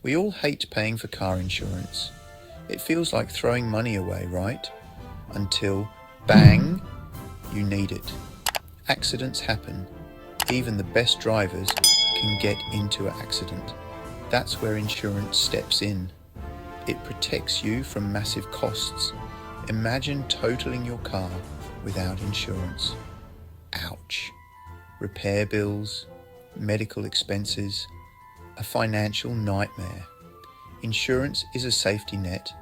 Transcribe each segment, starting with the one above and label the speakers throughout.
Speaker 1: We all hate paying for car insurance. It feels like throwing money away, right? Until, bang, you need it. Accidents happen. Even the best drivers can get into an accident. That's where insurance steps in. It protects you from massive costs. Imagine totaling your car without insurance. Ouch. Repair bills, medical expenses, a financial nightmare. Insurance is a safety net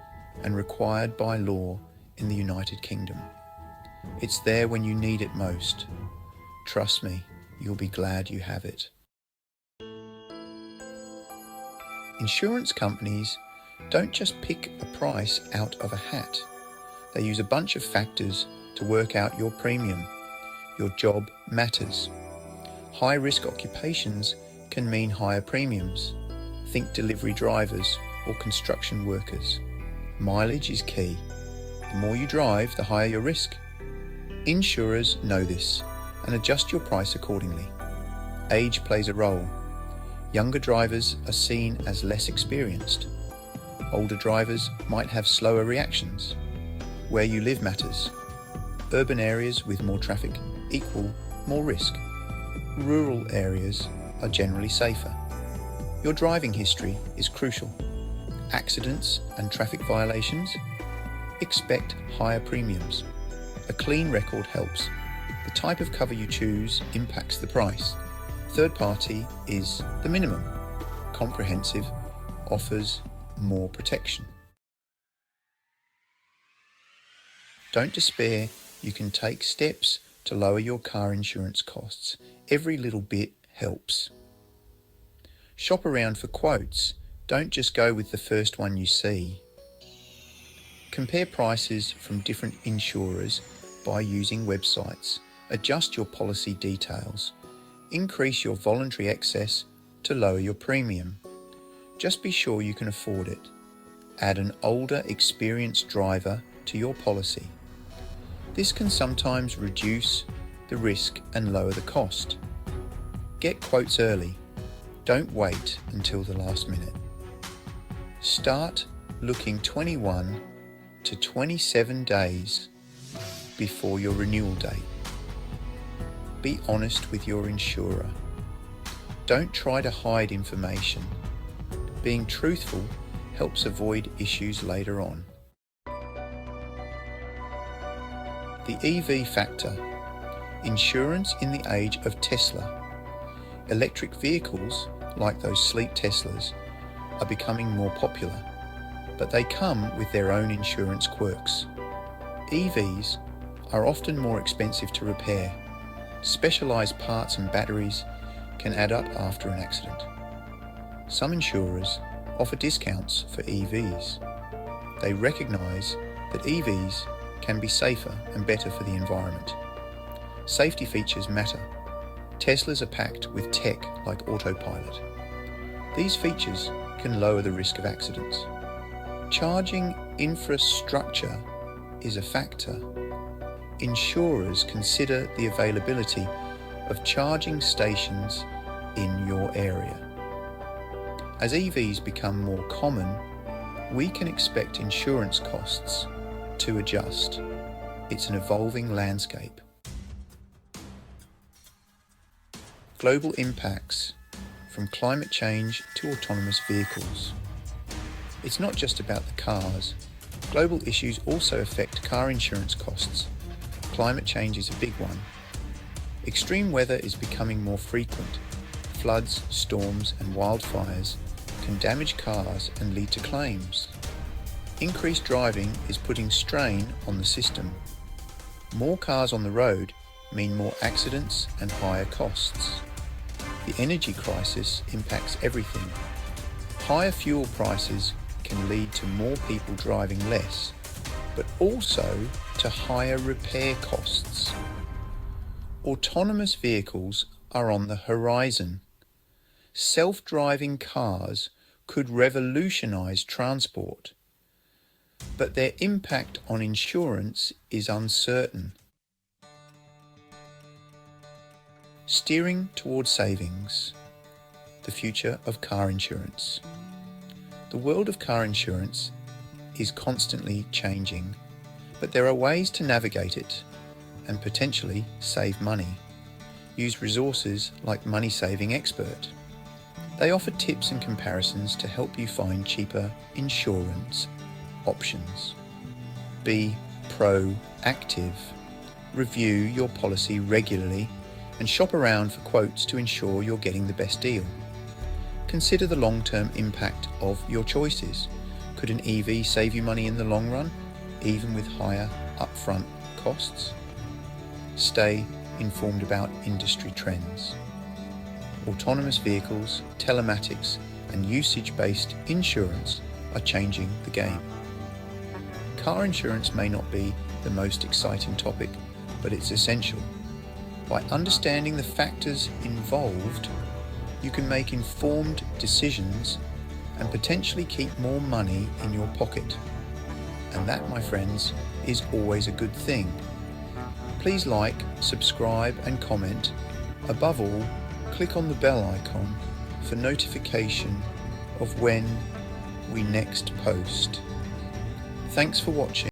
Speaker 1: and required by law in the United Kingdom. It's there when you need it most. Trust me, you'll be glad you have it. Insurance companies don't just pick a price out of a hat. They use a bunch of factors to work out your premium. Your job matters. High-risk occupations can mean higher premiums. Think delivery drivers or construction workers. Mileage is key. The more you drive, the higher your risk. Insurers know this and adjust your price accordingly. Age plays a role. Younger drivers are seen as less experienced. Older drivers might have slower reactions. Where you live matters. Urban areas with more traffic equal more risk. Rural areas are generally safer. Your driving history is crucial. Accidents and traffic violations? Expect higher premiums. A clean record helps. The type of cover you choose impacts the price. Third party is the minimum. Comprehensive offers more protection. Don't despair, you can take steps to lower your car insurance costs. Every little bit helps. Shop around for quotes. Don't just go with the first one you see. Compare prices from different insurers by using websites. Adjust your policy details. Increase your voluntary excess to lower your premium. Just be sure you can afford it. Add an older, experienced driver to your policy. This can sometimes reduce the risk and lower the cost. Get quotes early. Don't wait until the last minute. Start looking 21 to 27 days before your renewal date. Be honest with your insurer. Don't try to hide information. Being truthful helps avoid issues later on. The EV factor. Insurance in the age of Tesla. Electric vehicles, like those sleek Teslas, are becoming more popular, but they come with their own insurance quirks. EVs are often more expensive to repair. Specialised parts and batteries can add up after an accident. Some insurers offer discounts for EVs. They recognise that EVs can be safer and better for the environment. Safety features matter. Teslas are packed with tech like autopilot. These features can lower the risk of accidents. Charging infrastructure is a factor. Insurers consider the availability of charging stations in your area. As EVs become more common, we can expect insurance costs to adjust. It's an evolving landscape. Global impacts, from climate change to autonomous vehicles. It's not just about the cars. Global issues also affect car insurance costs. Climate change is a big one. Extreme weather is becoming more frequent. Floods, storms, and wildfires can damage cars and lead to claims. Increased driving is putting strain on the system. More cars on the road mean more accidents and higher costs. The energy crisis impacts everything. Higher fuel prices can lead to more people driving less, but also to higher repair costs. Autonomous vehicles are on the horizon. Self-driving cars could revolutionize transport, but their impact on insurance is uncertain. Steering towards savings, the future of car insurance. The world of car insurance is constantly changing, but there are ways to navigate it and potentially save money. Use resources like Money Saving Expert. They offer tips and comparisons to help you find cheaper insurance options. Be proactive. Review your policy regularly and shop around for quotes to ensure you're getting the best deal. Consider the long-term impact of your choices. Could an EV save you money in the long run, even with higher upfront costs? Stay informed about industry trends. Autonomous vehicles, telematics, and usage-based insurance are changing the game. Car insurance may not be the most exciting topic, but it's essential. By understanding the factors involved, you can make informed decisions and potentially keep more money in your pocket. And that, my friends, is always a good thing. Please like, subscribe and comment. Above all, click on the bell icon for notification of when we next post. Thanks for watching.